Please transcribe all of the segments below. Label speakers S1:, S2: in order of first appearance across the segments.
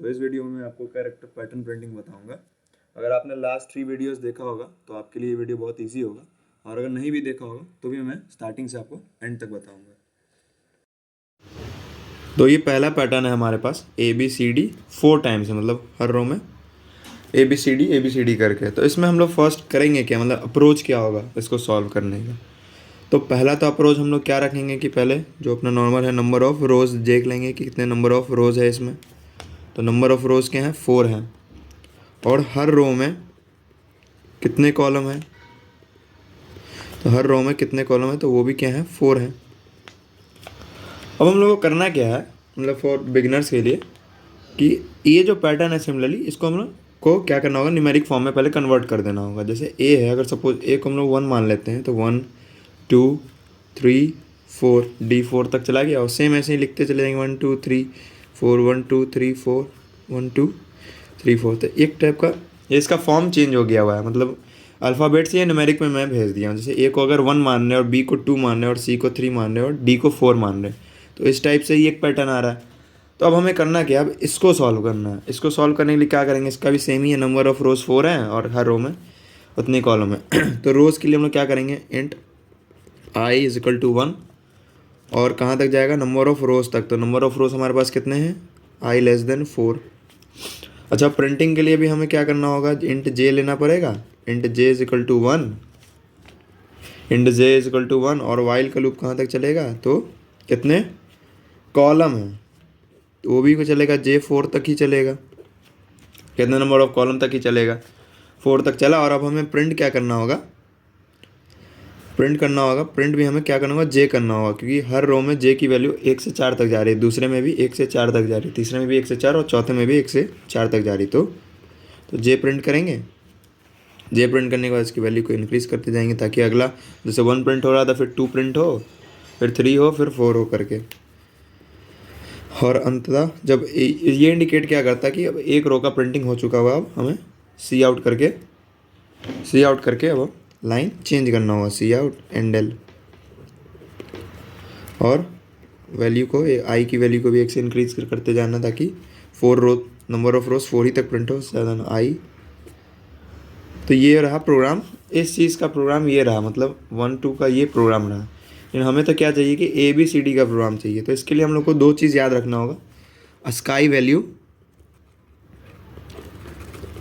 S1: तो इस वीडियो में मैं आपको कैरेक्टर पैटर्न प्रिंटिंग बताऊंगा। अगर आपने लास्ट 3 वीडियोस देखा होगा तो आपके लिए ये वीडियो बहुत इजी होगा, और अगर नहीं भी देखा होगा तो भी मैं स्टार्टिंग से आपको एंड तक बताऊंगा। तो ये पहला पैटर्न है हमारे पास ABCD 4 टाइम्स है, मतलब हर रो में ABCD करके। तो इसमें हम लोग फर्स्ट करेंगे क्या, मतलब अप्रोच क्या होगा इसको सॉल्व करने का। तो पहला तो अप्रोच हम लोग क्या रखेंगे कि पहले जो अपना नॉर्मल है नंबर ऑफ रोज़ देख लेंगे कि कितने नंबर ऑफ रोज़ है इसमें। तो नंबर ऑफ रोज़ क्या हैं, 4 हैं, और हर रो में कितने कॉलम है, तो हर रो में कितने कॉलम है तो वो भी क्या है, 4 है। अब हम लोग को करना क्या है, मतलब फॉर बिगिनर्स के लिए, कि ये जो पैटर्न है सिमिलरली इसको हम लोग को क्या करना होगा, न्यूमेरिक फॉर्म में पहले कन्वर्ट कर देना होगा। जैसे ए है, अगर सपोज ए को हम लोग 1 मान लेते हैं तो 1 2 3 4 D4 तक चला गया, और सेम ऐसे ही लिखते चले जाएंगे 1 2 3 4 1 2 3 4 1 2 3 4। तो एक टाइप का ये इसका फॉर्म चेंज हो गया हुआ है, मतलब अल्फ़ाबेट से ये न्यूमेरिक में मैं भेज दिया हूँ। जैसे ए को अगर 1 मान रहे हैं और बी को 2 मान रहे हैं और सी को 3 मान रहे हैं और डी को 4 मान रहे हैं, तो इस टाइप से ही एक पैटर्न आ रहा है। तो अब हमें करना क्या, अब इसको सॉल्व करना है। इसको सॉल्व करने के लिए क्या करेंगे, इसका भी सेम ही है, नंबर ऑफ रोज़ 4 हैं और हर रो में उतने कॉलम है। तो रोज़ के लिए हम लोग क्या करेंगे, int I is equal to 1, और कहाँ तक जाएगा, नंबर ऑफ रोज़ तक। तो नंबर ऑफ रोज़ हमारे पास कितने हैं, I लेस देन 4। अच्छा, प्रिंटिंग के लिए भी हमें क्या करना होगा, इंट j लेना पड़ेगा। Int j is equal to 1, int j is equal to 1, और वाइल का लूप कहाँ तक चलेगा, तो कितने कॉलम है तो वो भी को चलेगा, J4 तक ही चलेगा। कितने नंबर ऑफ कॉलम तक ही चलेगा, 4 तक चला। और अब हमें प्रिंट क्या करना होगा, प्रिंट भी हमें क्या करना होगा, J करना होगा, क्योंकि हर रो में J की वैल्यू 1 से 4 तक जा रही है, दूसरे में भी 1 से 4 तक जा रही है, तीसरे में भी 1 से 4 और चौथे में भी 1 से 4 तक जा रही। तो J प्रिंट करेंगे। J प्रिंट करने के बाद इसकी वैल्यू को इंक्रीज़ करते जाएंगे, ताकि अगला जैसे 1 प्रिंट हो रहा था, फिर 2 प्रिंट हो, फिर 3 हो, फिर 4 हो करके। और अंततः जब ये इंडिकेट क्या करता है कि अब एक रो का प्रिंटिंग हो चुका हुआ, अब हमें सी आउट करके अब लाइन चेंज करना होगा, सी आउट एंड एल, और वैल्यू को आई की वैल्यू को भी 1 से इंक्रीज करते जाना, ताकि 4 रो नंबर ऑफ रोज 4 ही तक प्रिंट हो, ज़्यादा आई। तो ये रहा प्रोग्राम, इस चीज़ का प्रोग्राम ये रहा, मतलब 1 2 का ये प्रोग्राम रहा। लेकिन हमें तो क्या चाहिए कि ABCD का प्रोग्राम चाहिए। तो इसके लिए हम लोग को 2 चीज़ याद रखना होगा, ASCII value,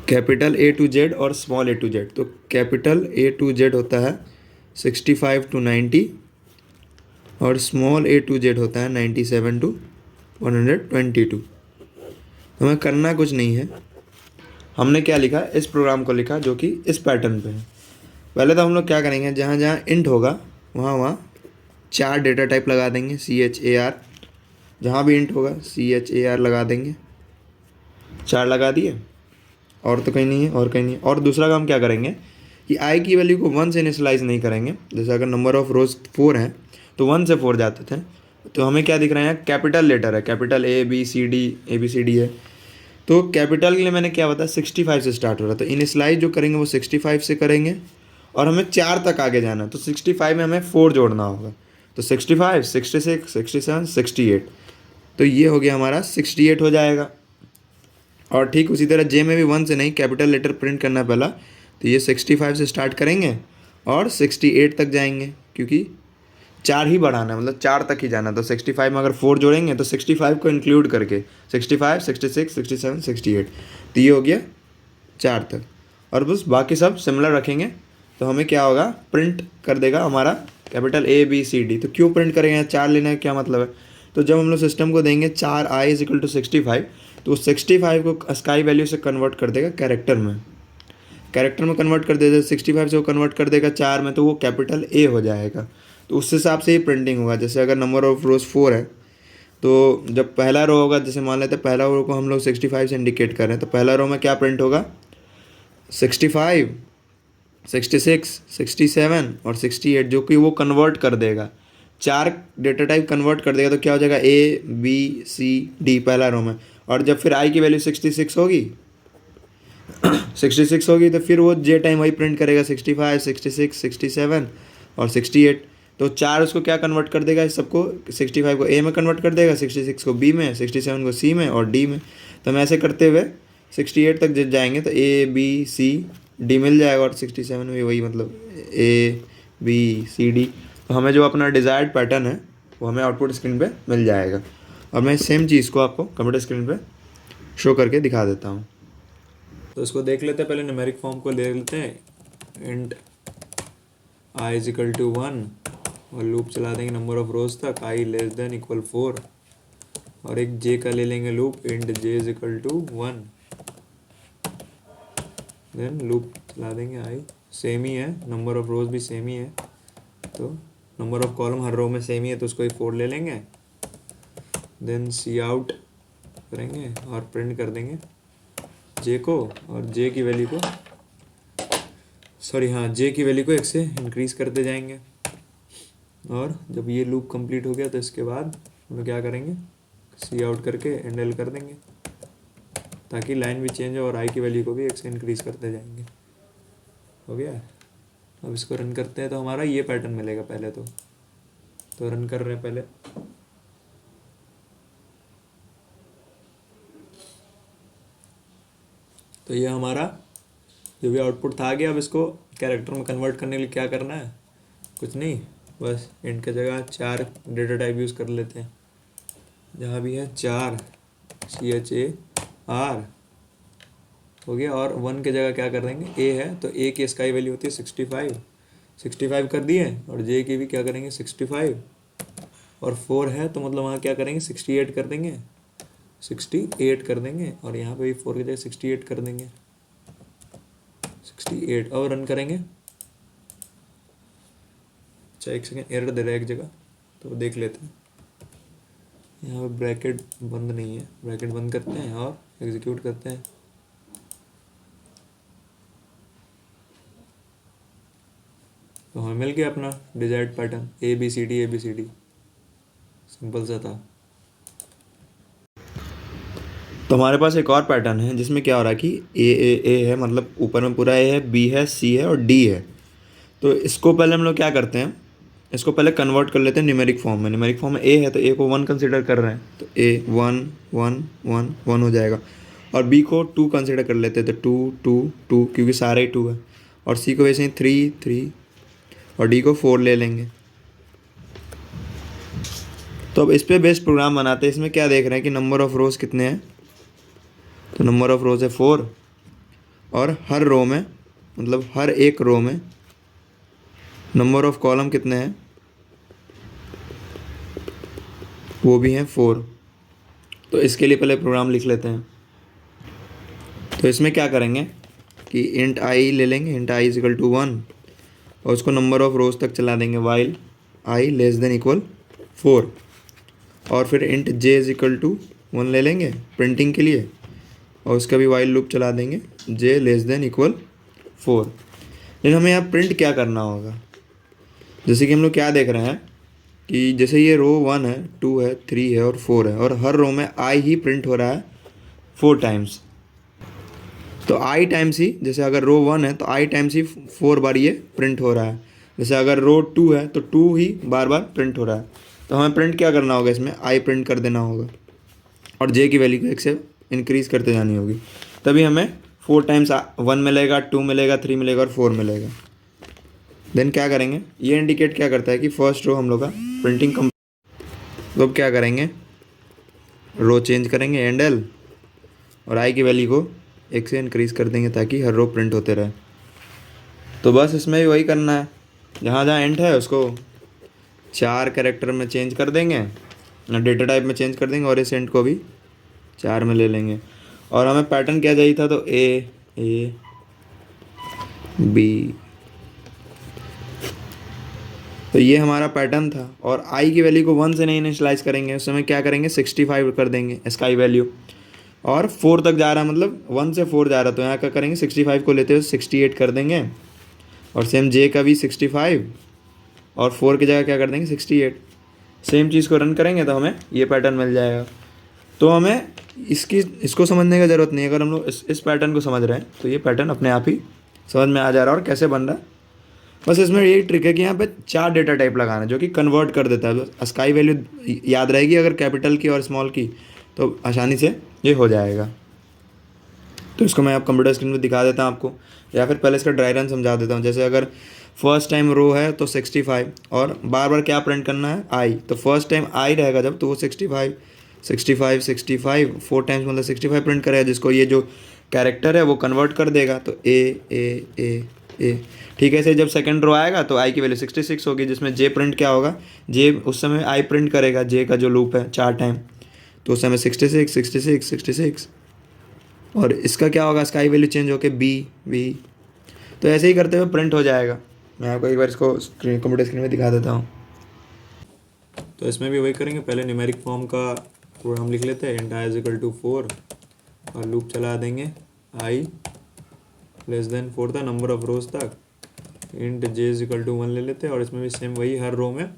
S1: capital A to Z और स्मॉल a to Z। तो कैपिटल A to Z होता है 65 to 90, और स्मॉल a to Z होता है 97 to 122। हमें करना कुछ नहीं है, हमने क्या लिखा, इस प्रोग्राम को लिखा जो कि इस पैटर्न पे है। पहले तो हम लोग क्या करेंगे, जहाँ जहाँ इंट होगा वहाँ 4 डेटा टाइप लगा देंगे, CHAR, जहाँ भी इंट होगा CHAR लगा देंगे, 4 लगा दिए, और तो कहीं नहीं है, और कहीं नहीं है। और दूसरा काम क्या करेंगे कि आई की वैल्यू को 1 से इनिशियलाइज नहीं करेंगे। जैसे अगर नंबर ऑफ रोज 4 हैं तो 1 से 4 जाते थे, तो हमें क्या दिख रहा है, कैपिटल लेटर है, कैपिटल ABCD है। तो कैपिटल के लिए मैंने क्या बताया, 65 से स्टार्ट हो रहा है, तो इनिशियलाइज जो करेंगे वो 65 से करेंगे, और हमें 4 तक आगे जाना है, तो 65 में हमें 4 जोड़ना होगा। तो 65 66 67 68, तो ये हो गया हमारा 68 हो जाएगा। और ठीक उसी तरह J में भी 1 से नहीं, कैपिटल लेटर प्रिंट करना है पहला, तो ये 65 से स्टार्ट करेंगे और 68 तक जाएंगे, क्योंकि 4 ही बढ़ाना है, मतलब 4 तक ही जाना है। तो 65 में अगर 4 जोड़ेंगे तो 65 को इंक्लूड करके 65 66 67 68, तो ये हो गया 4 तक। और बस बाकी सब सिमिलर रखेंगे, तो हमें क्या होगा, प्रिंट कर देगा हमारा कैपिटल ABCD। तो क्यों प्रिंट करेंगे, 4 लेने का क्या मतलब है। तो जब हम लोग सिस्टम को देंगे 4I इज इक्वल टू 65, तो 65 को अस्काई वैल्यू से कन्वर्ट कर देगा कैरेक्टर में कन्वर्ट कर देगा। 65 से वो कन्वर्ट कर देगा 4 में, तो वो कैपिटल A हो जाएगा। तो उस हिसाब से ही प्रिंटिंग होगा। जैसे अगर नंबर ऑफ रोज 4 है, तो जब पहला रो होगा, जैसे मान लेते हैं पहला रो को हम लोग 65 से इंडिकेट कर रहे हैं, तो पहला रो में क्या प्रिंट होगा, 65 66 67 और 68, जो कि वो कन्वर्ट कर देगा, 4 डेटा टाइप कन्वर्ट कर देगा। तो क्या हो जाएगा, ABCD पहला रो में। और जब फिर आई की वैल्यू 66 होगी 66 होगी, तो फिर वो J टाइम वही प्रिंट करेगा, 65 66 67 और 68। तो 4 उसको क्या कन्वर्ट कर देगा, इस सबको 65 को ए में कन्वर्ट कर देगा, 66 को बी में, 67 को सी में और डी में। तो हम ऐसे करते हुए 68 तक जब जाएंगे तो ए बी सी डी मिल जाएगा, और 67 में वही, मतलब ए बी सी डी। तो हमें जो अपना डिज़ायर्ड पैटर्न है वो हमें आउटपुट स्क्रीन पे मिल जाएगा। और मैं सेम चीज़ को आपको कंप्यूटर स्क्रीन पे शो करके दिखा देता हूँ। तो इसको देख लेते हैं, पहले न्यूमेरिक फॉर्म को ले लेते हैं। Int i is equal to 1 और लूप चला देंगे नंबर ऑफ रोज तक, आई लेस देन इक्वल 4, और एक जे का ले लेंगे loop, int j is equal to 1, then loop चला देंगे आई, सेम ही है, नंबर ऑफ रोज भी सेम ही है, तो नंबर ऑफ कॉलम हर रो में सेम ही है तो उसको ही 4 ले लेंगे। देन सी आउट करेंगे और प्रिंट कर देंगे जे को, और जे की वैल्यू को जे की वैल्यू को 1 से इंक्रीज करते जाएंगे। और जब ये लूप कंप्लीट हो गया तो इसके बाद हम लोग क्या करेंगे, सी आउट करके एंड एल कर देंगे ताकि लाइन भी चेंज हो, और आई की वैल्यू को भी 1 से इंक्रीज करते जाएंगे। हो गया। अब इसको रन करते हैं तो हमारा ये पैटर्न मिलेगा पहले तो रन कर रहे हैं पहले। तो ये हमारा जो भी आउटपुट था आ गया। अब इसको कैरेक्टर में कन्वर्ट करने के लिए क्या करना है, कुछ नहीं, बस इंट की जगह 4 डेटा टाइप यूज़ कर लेते हैं, जहाँ भी है 4 CHAR हो गया। और 1 की जगह क्या कर देंगे, ए है तो ए की इसका वैल्यू होती है 65 कर दिए, और जे की भी क्या करेंगे 65, और 4 है तो मतलब वहाँ क्या करेंगे 68 कर देंगे, 68 कर देंगे, और यहाँ पे भी 4 की जगह 68 कर देंगे, 68। और रन करेंगे। अच्छा एक सेकेंड, एरर दे रहा है एक जगह, तो देख लेते हैं। यहाँ पे ब्रैकेट बंद नहीं है, ब्रैकेट बंद करते हैं और एग्जीक्यूट करते हैं। तो हमें मिल गया अपना डिजायर्ड पैटर्न ABCD, सिंपल सा था। तो हमारे पास एक और पैटर्न है जिसमें क्या हो रहा है कि ए है, मतलब ऊपर में पूरा ए है, बी है, सी है और डी है। तो इसको पहले हम लोग क्या करते हैं, इसको पहले कन्वर्ट कर लेते हैं न्यूमेरिक फॉर्म में। न्यूमेरिक फॉर्म में ए है तो ए को 1 कंसिडर कर रहे हैं, तो ए 1 1 1 1 हो जाएगा। और बी को 2 कंसिडर कर लेते हैं तो 2 2 2, क्योंकि सारे ही 2 है। और सी को वैसे ही 3 3, और डी को 4 ले लेंगे। तो अब इस पर बेस्ड प्रोग्राम बनाते हैं। इसमें क्या देख रहे हैं कि नंबर ऑफ रोज कितने हैं, तो नंबर ऑफ रोज है 4, और हर रो में, मतलब हर एक रो में नंबर ऑफ कॉलम कितने हैं, वो भी हैं 4। तो इसके लिए पहले प्रोग्राम लिख लेते हैं। तो इसमें क्या करेंगे कि इंट आई ले लेंगे, int i is equal to 1, और उसको नंबर ऑफ रोज तक चला देंगे while i less than equal 4। और फिर int j is equal to 1 ले लेंगे प्रिंटिंग के लिए, और उसका भी वाइल लूप चला देंगे जे लेस देन इक्वल 4। लेकिन हमें यहाँ प्रिंट क्या करना होगा, जैसे कि हम लोग क्या देख रहे हैं कि जैसे ये रो 1 है, 2 है, 3 है और 4 है, और हर रो में आई ही प्रिंट हो रहा है 4 टाइम्स। तो आई टाइम्स ही, जैसे अगर रो 1 है तो आई टाइम्स ही 4 बार ये प्रिंट हो रहा है। जैसे अगर रो 2 है तो 2 ही बार बार प्रिंट हो रहा है। तो हमें प्रिंट क्या करना होगा, इसमें आई प्रिंट कर देना होगा, और जे की वैल्यू को 1 से इंक्रीज़ करते जानी होगी, तभी हमें 4 टाइम्स 1 मिलेगा, 2 मिलेगा, 3 मिलेगा और 4 मिलेगा। देन क्या करेंगे, ये इंडिकेट क्या करता है कि फर्स्ट रो हम लोग का प्रिंटिंग कम। तो अब क्या करेंगे, रो चेंज करेंगे एंड एल, और आई की वैल्यू को 1 से इंक्रीज़ कर देंगे ताकि हर रो प्रिंट होते रहे। तो बस इसमें भी वही करना है, जहाँ जहाँ एंड है उसको 4 कैरेक्टर में चेंज कर देंगे, डेटा टाइप में चेंज कर देंगे, और इस एंड को भी 4 में ले लेंगे। और हमें पैटर्न क्या चाहिए था, तो ए बी, तो ये हमारा पैटर्न था। और आई की वैल्यू को 1 से नहीं इनिशियलाइज करेंगे, उस समय क्या करेंगे 65 कर देंगे इसका आई वैल्यू, और 4 तक जा रहा है, मतलब 1 से 4 जा रहा है, तो यहाँ क्या करेंगे 65 को लेते हुए 68 कर देंगे, और सेम जे का भी 65, और 4 की जगह क्या कर देंगे 68। सेम चीज़ को रन करेंगे तो हमें ये पैटर्न मिल जाएगा। तो हमें इसको समझने की ज़रूरत नहीं है, अगर हम लोग इस पैटर्न को समझ रहे हैं तो ये पैटर्न अपने आप ही समझ में आ जा रहा है और कैसे बन रहा है बस इसमें यही ट्रिक है कि यहाँ पे 4 डेटा टाइप लगाना है जो कि कन्वर्ट कर देता है। तो स्काई वैल्यू याद रहेगी अगर कैपिटल की और स्मॉल की, तो आसानी से ये हो जाएगा। तो इसको मैं आप कंप्यूटर स्क्रीन पे दिखा देता हूँ आपको, या फिर पहले इसका ड्राई रन समझा देता हूँ। जैसे अगर फर्स्ट टाइम रो है तो 65, और बार बार क्या प्रिंट करना है, आई। तो फर्स्ट टाइम आई रहेगा जब, तो वो 65 65 65 4 टाइम्स मतलब 65 प्रिंट करेगा, जिसको ये जो कैरेक्टर है वो कन्वर्ट कर देगा। तो ए। ठीक है, ऐसे जब सेकंड रो आएगा तो आई की वैल्यू 66 होगी, जिसमें जे प्रिंट क्या होगा, जे उस समय आई प्रिंट करेगा, जे का जो लूप है 4 टाइम, तो उस समय 66 66 66। और इसका क्या होगा, इसका आई वैल्यू चेंज होकर बी। तो ऐसे ही करते हुए प्रिंट हो जाएगा। मैं आपको एक बार इसको कंप्यूटर स्क्रीन में दिखा देता हूँ। तो इसमें भी वही करेंगे, पहले न्यूमेरिक फॉर्म का प्रोग्राम लिख लेते हैं, int i is equal to 4, और लूप चला देंगे आई लेस देन 4 था नंबर ऑफ रोज तक, int j is equal to 1 ले लेते हैं। और इसमें भी सेम वही, हर रो में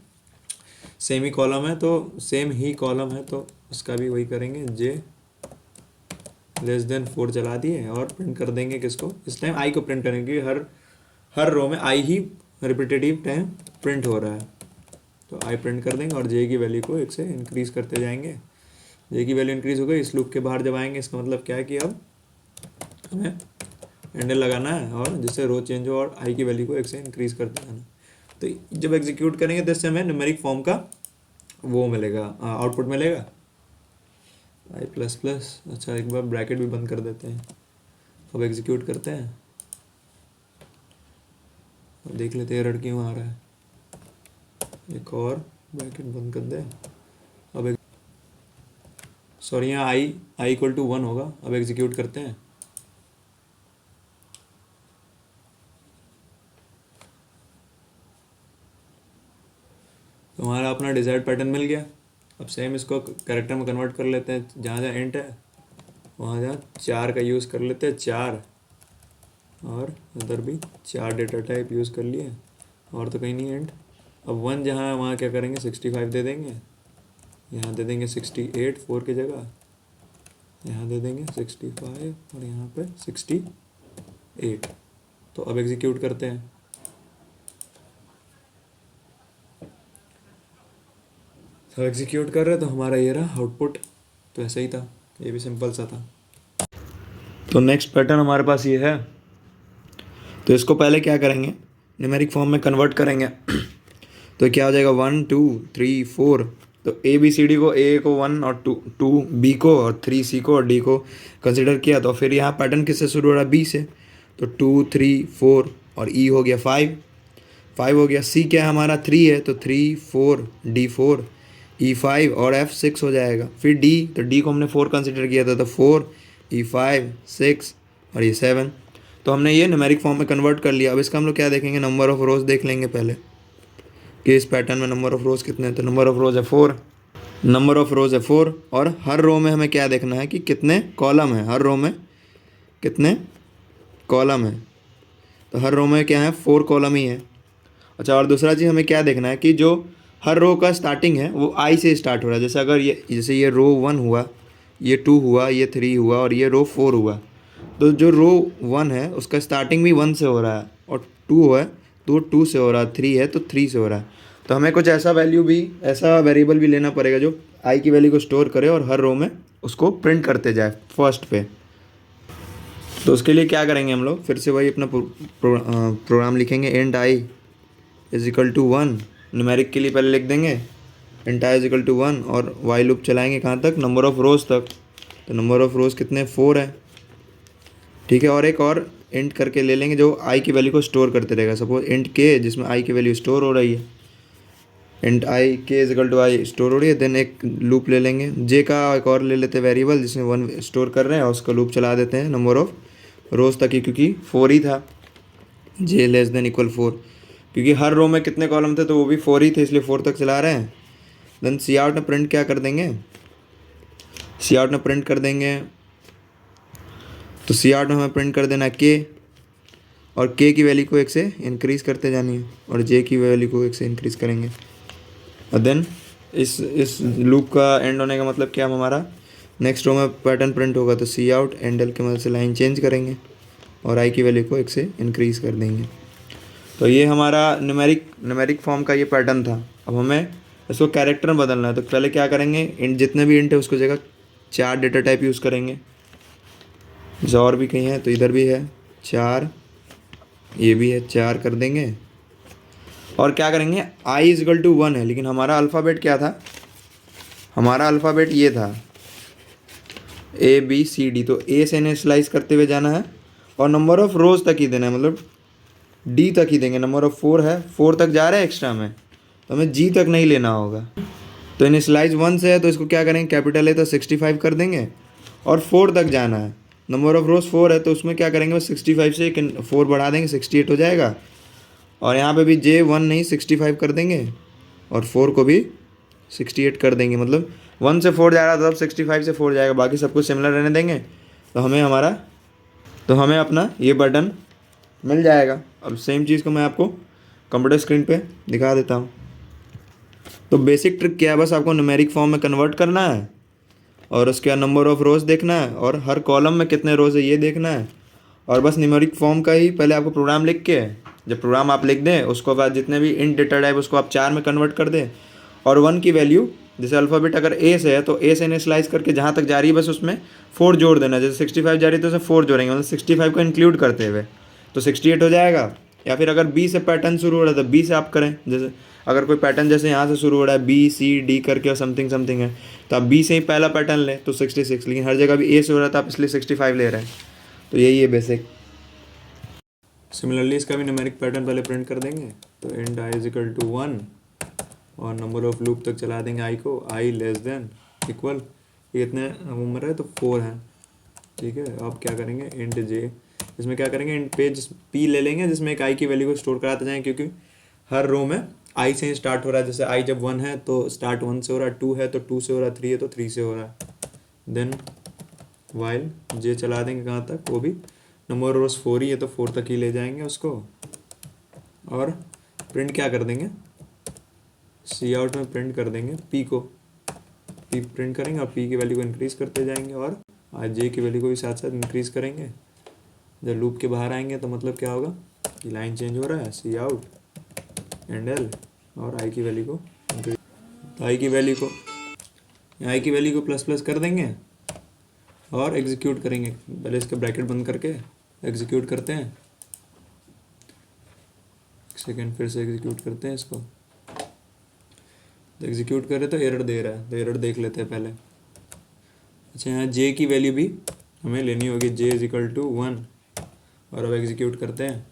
S1: सेम ही कॉलम है तो सेम ही कॉलम है, तो उसका भी वही करेंगे, जे लेस देन 4 चला दिए और प्रिंट कर देंगे किसको, इस टाइम आई को प्रिंट करेंगे, क्योंकि हर रो में आई ही रिपीटेटिव टाइम प्रिंट हो रहा है। तो आई प्रिंट कर देंगे और जे की वैल्यू को 1 से इंक्रीज़ करते जाएंगे। जे की वैल्यू इंक्रीज़ हो गई, इस लूप के बाहर जब आएंगे, इसका मतलब क्या है कि अब हमें एंडल लगाना है, और जिससे रो चेंज हो और आई की वैल्यू को 1 से इंक्रीज़ करते जाना। तो जब एग्जीक्यूट करेंगे तो इससे हमें न्यूमेरिक फॉर्म का वो मिलेगा, आउटपुट मिलेगा आई प्लस प्लस। अच्छा, एक बार ब्रैकेट भी बंद कर देते हैं, अब एग्जीक्यूट करते हैं, अब देख लेते हैं एरर क्यों आ रहा है। एक और ब्रैकेट बंद कर दे, अब सॉरी यहाँ आई इक्वल टू 1 होगा। अब एग्जीक्यूट करते हैं, तो हमारा अपना डिजायर्ड पैटर्न मिल गया। अब सेम इसको कैरेक्टर में कन्वर्ट कर लेते हैं, जहाँ जहाँ इंट है वहाँ जहाँ 4 का यूज़ कर लेते हैं, 4, और उधर भी 4 डेटा टाइप यूज़ कर लिए, और तो कहीं नहीं इंट। अब 1 जहाँ है वहाँ क्या करेंगे, 65 दे देंगे, यहाँ दे देंगे 68 4 की जगह, यहाँ दे देंगे 65 और यहाँ पे 68। तो अब एग्जीक्यूट करते हैं, तो एग्जीक्यूट कर रहे हैं, तो हमारा ये रहा आउटपुट। तो ऐसा ही था, ये भी सिंपल सा था। तो नेक्स्ट पैटर्न हमारे पास ये है। तो इसको पहले क्या करेंगे, न्यूमेरिक फॉर्म में कन्वर्ट करेंगे। तो क्या हो जाएगा, 1 2 3 4। तो ए बी सी डी को, ए को 1 और 2 बी को, और 3 सी को और डी को कंसिडर किया। तो फिर यहाँ पैटर्न किससे शुरू हो रहा है, बी से। तो 2 3 4 और ई हो गया 5 हो गया। सी क्या है हमारा, 3 है, तो 3 4 डी 4 ई 5 और एफ 6 हो जाएगा। फिर डी, तो डी को हमने 4 कंसिडर किया था, तो 4 ई 5 6 और ये 7। तो हमने ये न्यूमेरिक फॉर्म में कन्वर्ट कर लिया। अब इसका हम लोग क्या देखेंगे, नंबर ऑफ रोज देख लेंगे पहले कि इस पैटर्न में नंबर ऑफ रोज कितने हैं। तो नंबर ऑफ रोज है 4, नंबर ऑफ रोज है 4, और हर रो में हमें क्या देखना है कि कितने कॉलम है, हर रो में कितने कॉलम है। तो हर रो में क्या है, 4 कॉलम ही है। अच्छा, और दूसरा चीज़ हमें क्या देखना है कि जो हर रो का स्टार्टिंग है वो आई से स्टार्ट हो रहा है। जैसे अगर ये रो 1 हुआ, ये 2 हुआ, ये 3 हुआ और ये रो 4 हुआ, तो जो रो 1 है उसका स्टार्टिंग भी 1 से हो रहा है, और 2 है तो 2 से हो रहा है, 3 है तो 3 से हो रहा है। तो हमें कुछ ऐसा वैल्यू भी, ऐसा वेरिएबल भी लेना पड़ेगा जो आई की वैल्यू को स्टोर करे और हर रो में उसको प्रिंट करते जाए फर्स्ट पे। तो उसके लिए क्या करेंगे हम लोग, फिर से वही अपना प्रोग्राम लिखेंगे, int i is equal to 1। Numeric के लिए पहले लिख देंगे int i is equal to 1, और वाई लूप चलाएंगे कहाँ तक, नंबर ऑफ रोज़ तक। तो नंबर ऑफ रोज़ कितने, 4 है, ठीक है। और एक और इंट करके ले लेंगे जो आई की वैल्यू को स्टोर करते रहेगा। सपोज इंट के, जिसमें आई की वैल्यू स्टोर हो रही है, इंट आई के is equal to i store हो रही है। देन एक लूप ले लेंगे, जे का एक और ले लेते हैं वेरिएबल जिसमें 1 स्टोर कर रहे हैं, और उसका लूप चला देते हैं नंबर ऑफ रोज़ तक ही, क्योंकि 4 ही था, जे लेस देन इक्वल 4, क्योंकि हर रो में कितने कॉलम थे, तो वो भी 4 ही थे, इसलिए 4 तक चला रहे हैं। देन सी आउट में प्रिंट क्या कर देंगे, सी आउट में प्रिंट कर देंगे, तो सी आउट में हमें प्रिंट कर देना के, और के की वैल्यू को 1 से इंक्रीज़ करते जानी है, और जे की वैल्यू को 1 से इंक्रीज़ करेंगे। और देन इस लूप का एंड होने का मतलब क्या, हमारा नेक्स्ट रो में पैटर्न प्रिंट होगा। तो सी आउट एंडल की मदद से लाइन चेंज करेंगे और आई की वैल्यू को 1 से इंक्रीज़ कर देंगे। तो ये हमारा न्यूमेरिक फॉर्म का ये पैटर्न था। अब हमें इसको कैरेक्टर में बदलना है, तो पहले क्या करेंगे, इंट जितने भी इंट है उसको जगह 4 डेटा टाइप यूज़ करेंगे। और भी कहीं है तो इधर भी है 4, ये भी है 4 कर देंगे। और क्या करेंगे, i इजकल टू 1 है, लेकिन हमारा अल्फ़ाबेट क्या था, हमारा अल्फ़ाबेट ये था ABCD, तो A से इन्हें स्लाइस करते हुए जाना है और नंबर ऑफ़ रोज़ तक ही देना है, मतलब D तक ही देंगे। नंबर ऑफ़ 4 है, 4 तक जा रहा है एक्स्ट्रा में, तो हमें G तक नहीं लेना होगा। तो इन स्लाइस 1 से है तो इसको क्या करेंगे, कैपिटल है तो 65 कर देंगे और 4 तक जाना है। नंबर ऑफ़ रोज़ 4 है तो उसमें क्या करेंगे, बस 65 से 4 बढ़ा देंगे, 68 हो जाएगा। और यहाँ पे भी J1 नहीं 65 कर देंगे और 4 को भी 68 कर देंगे, मतलब 1 से 4 जा रहा था, तब 65 से 4 जाएगा, बाकी सब कुछ सिमिलर रहने देंगे। तो हमें अपना ये बटन मिल जाएगा। अब सेम चीज़ को मैं आपको कंप्यूटर स्क्रीन पे दिखा देता हूँ। तो बेसिक ट्रिक क्या है, बस आपको न्यूमेरिक फॉर्म में कन्वर्ट करना है और उसके बाद नंबर ऑफ़ रोज़ देखना है और हर कॉलम में कितने रोज़ है ये देखना है। और बस न्यूमेरिक फॉर्म का ही पहले आपको प्रोग्राम लिख के, जब प्रोग्राम आप लिख दें उसको बाद जितने भी इंट डेटा टाइप उसको आप 4 में कन्वर्ट कर दें और 1 की वैल्यू, जैसे अल्फ़ाबेट अगर A से है तो A से इनिशियलाइज करके जहाँ तक जा रही है बस उसमें 4 जोड़ देना। जैसे 65 जा रही है तो उसमें 4 जोड़ेंगे, मतलब 65 को इंक्लूड करते हुए, तो 68 हो जाएगा। या फिर अगर B से पैटर्न शुरू हो रहा है तो B से आप करें, जैसे अगर कोई पैटर्न जैसे यहाँ से शुरू हो रहा है BCD करके और समथिंग समथिंग है तो आप B से ही पहला पैटर्न लें तो 66, लेकिन हर जगह भी A से हो रहा था आप इसलिए 65 ले रहे हैं। तो यही है बेसिक। सिमिलरली इसका भी न्यूमेरिक पैटर्न पहले प्रिंट कर देंगे, तो इंट i इजिकल टू 1 और नंबर ऑफ लूप तक चला देंगे i को, i लेस देन इक्वल, ये इतने उम्र है तो 4 है, ठीक है। अब क्या करेंगे, इंट j, इसमें क्या करेंगे, इंट पेज p ले लेंगे जिसमें एक i की वैल्यू को स्टोर कराते जाएं, क्योंकि हर रो में i से ही स्टार्ट हो रहा है। जैसे i जब 1 है तो स्टार्ट 1 से हो रहा है, 2 है तो 2 से हो रहा है, 3 है तो 3 से हो रहा है। देन वाइल j चला देंगे कहाँ तक, वो भी नंबर रोज 4 ही है तो 4 तक ही ले जाएंगे उसको। और प्रिंट क्या कर देंगे, सी आउट में प्रिंट कर देंगे p को, p प्रिंट करेंगे और p की वैल्यू को इंक्रीज़ करते जाएंगे और j की वैल्यू को भी साथ साथ इंक्रीज़ करेंगे। जब लूप के बाहर आएंगे तो मतलब क्या होगा कि लाइन चेंज हो रहा है, सी आउट एंड एल, और i की वैल्यू को इंक्रीज, तो i की वैल्यू को प्लस प्लस कर देंगे और एग्जीक्यूट करेंगे। पहले इसका ब्रैकेट बंद करके एग्जीक्यूट करते हैं, सेकेंड फिर से एग्जीक्यूट करते हैं इसको, तो एग्जीक्यूट करें तो एरर दे रहा है, तो एरर देख लेते हैं पहले। अच्छा, यहाँ j की वैल्यू भी हमें लेनी होगी, j इजिकल टू 1, और अब एग्जीक्यूट करते हैं।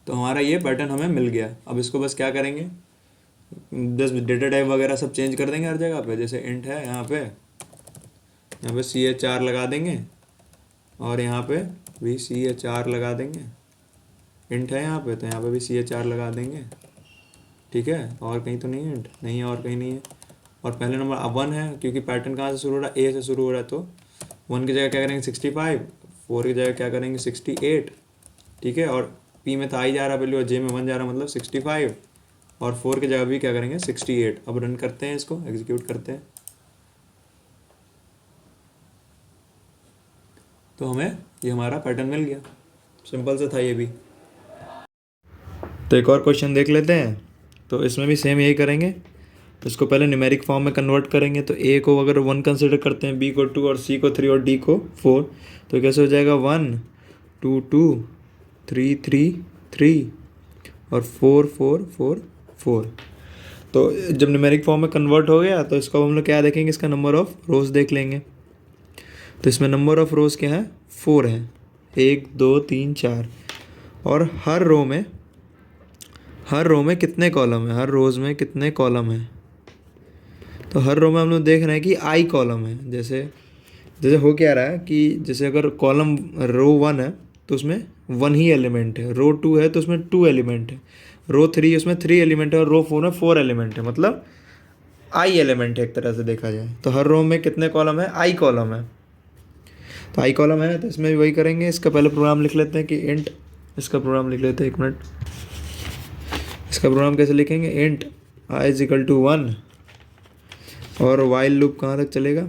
S1: तो हमारा ये पैटर्न हमें मिल गया। अब इसको बस क्या करेंगे, 10 डेटा टाइप वगैरह सब चेंज कर देंगे हर जगह पे। जैसे इंट है यहाँ पे CH4 लगा देंगे और यहाँ पे भी CH4 लगा देंगे। इंट है यहाँ पे तो यहाँ पे भी CH4 लगा देंगे, ठीक है। और कहीं तो नहीं है इंट, नहीं है और कहीं नहीं है। और पहले नंबर 1 है, क्योंकि पैटर्न कहाँ से शुरू हो रहा है, A से शुरू हो रहा है, तो 1 की जगह क्या करेंगे 65, 4 की जगह क्या करेंगे 68, ठीक है। और P में तो आई जा रहा वैल्यू और J में 1 जा रहा, मतलब 65, और 4 की जगह भी क्या करेंगे 68। अब रन करते हैं, इसको एग्जीक्यूट करते हैं, तो हमें ये हमारा पैटर्न मिल गया। सिंपल से था ये भी। तो एक और क्वेश्चन देख लेते हैं। तो इसमें भी सेम यही करेंगे, इसको पहले न्यूमेरिक फॉर्म में कन्वर्ट करेंगे। तो A को अगर 1 कंसिडर करते हैं, B को 2 और C को 3 और D को 4, तो कैसे हो जाएगा 1 2 2 3 3 3 और 4 4 4 4। तो जब न्यूमेरिक फॉर्म में कन्वर्ट हो गया तो इसको हम लोग क्या देखेंगे, इसका नंबर ऑफ़ रोज़ देख लेंगे। तो इसमें नंबर ऑफ़ रोज़ क्या है, 4 है, 1 2 3 4। और हर रो में कितने कॉलम है, हर रोज़ में कितने कॉलम है। तो हर रो में हम लोग देख रहे हैं कि i कॉलम है। जैसे हो क्या रहा है कि जैसे अगर कॉलम रो 1 है तो उसमें 1 ही एलिमेंट है, रो 2 है तो उसमें 2 एलिमेंट है, रो 3 उसमें 3 एलिमेंट है और रो 4 में 4 एलिमेंट है, मतलब i एलिमेंट है एक तरह से देखा जाए। तो हर रो में कितने कॉलम है, i कॉलम है। तो i कॉलम है तो इसमें भी वही करेंगे। इसका पहले प्रोग्राम लिख लेते हैं कि इंट, इसका प्रोग्राम लिख लेते हैं, 1 मिनट। इसका प्रोग्राम कैसे लिखेंगे, इंट i इजिकल टू 1 और वाइल लूप कहाँ तक चलेगा,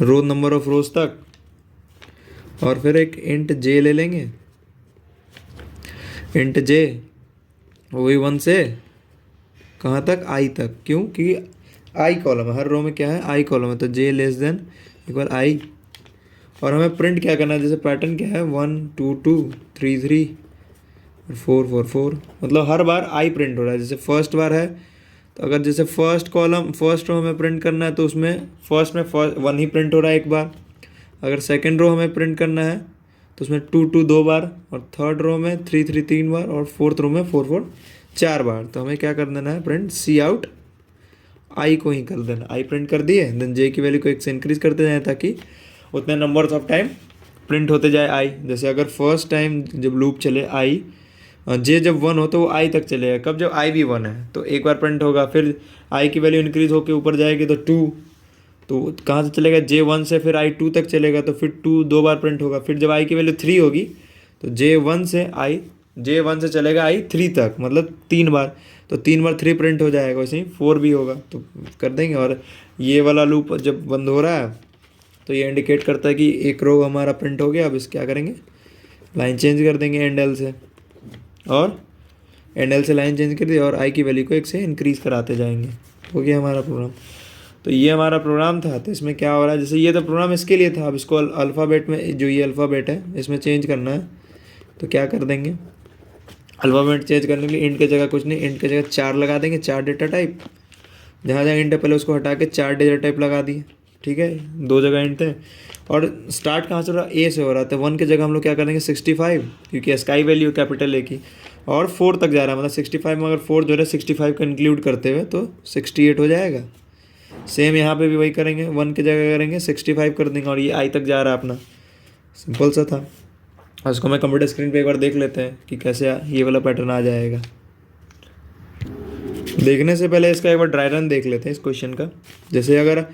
S1: रो नंबर ऑफ रोज तक, और फिर एक इंट जे ले लेंगे, इंट जे वही 1 से कहाँ तक, आई तक। क्यों? क्योंकि आई कॉलम है, हर रो में क्या है, आई कॉलम है, तो जे लेस देन इक्वल आई। और हमें प्रिंट क्या करना है, जैसे पैटर्न क्या है, 1 2 2 3 3 और 4 4 4, मतलब हर बार आई प्रिंट हो रहा है। जैसे फर्स्ट बार है तो अगर जैसे फर्स्ट कॉलम फर्स्ट रो हमें प्रिंट करना है तो उसमें फर्स्ट में 1 ही प्रिंट हो रहा है एक बार। अगर सेकेंड रो हमें प्रिंट करना है तो उसमें 2 2 2 बार, और थर्ड रो में 3 3 3 बार, और फोर्थ रो में 4 4 4 बार। तो हमें क्या कर देना है, प्रिंट सी आउट आई को ही कर देना। आई प्रिंट कर दिए, देन जे की वैल्यू को एक से इंक्रीज करते जाए ताकि उतने नंबर्स ऑफ टाइम प्रिंट होते जाए आई। जैसे अगर फर्स्ट टाइम जब लूप चले आई, जे जब 1 हो तो वो आई तक चलेगा। कब? जब आई भी 1 है तो एक बार प्रिंट होगा, फिर आई की वैल्यू इंक्रीज होकर ऊपर जाएगी तो 2, तो कहाँ से चलेगा, जे 1 से फिर आई 2 तक चलेगा, तो फिर 2 दो बार प्रिंट होगा। फिर जब आई की वैल्यू 3 होगी तो जे 1 से चलेगा आई 3 तक, मतलब 3 बार, तो 3 बार 3 प्रिंट हो जाएगा। वैसे ही 4 भी होगा, तो कर देंगे। और ये वाला लूप जब बंद हो रहा है तो ये इंडिकेट करता है कि एक रो हमारा प्रिंट हो गया। अब इस क्या करेंगे, लाइन चेंज कर देंगे एंड एल से, और एंड एल से लाइन चेंज कर दी और आई की वैल्यू को एक से इंक्रीज कराते जाएंगे। हो गया हमारा प्रोग्राम। तो ये हमारा प्रोग्राम था। तो इसमें क्या हो रहा है, जैसे ये तो प्रोग्राम इसके लिए था, अब इसको अल्फ़ाबेट में, जो ये अल्फ़ाबेट है इसमें चेंज करना है। तो क्या कर देंगे, अल्फ़ाबेट चेंज करने के लिए इंट की जगह कुछ नहीं, इंट की जगह 4 लगा देंगे, 4 डेटा टाइप। जहाँ जहाँ इंट है पहले उसको हटा के 4 डेटा टाइप लगा दिए, ठीक है, 2 जगह इंट थे। और स्टार्ट कहाँ से हो रहा, ए से हो रहा था। 1 की जगह हम लोग क्या कर देंगे 65, क्योंकि स्काई वैल्यू कैपिटल ए की, और 4 तक जा रहा है, मतलब 65 में अगर 4 जो है 65 का इंक्लूड करते हुए तो 68 हो जाएगा। सेम यहाँ पे भी वही करेंगे, 1 की जगह करेंगे 65 कर देंगे, और ये आई तक जा रहा है अपना। सिंपल सा था। और इसको मैं कंप्यूटर स्क्रीन पे एक बार देख लेते हैं कि कैसे ये वाला पैटर्न आ जाएगा। देखने से पहले इसका एक बार ड्राई रन देख लेते हैं इस क्वेश्चन का। जैसे अगर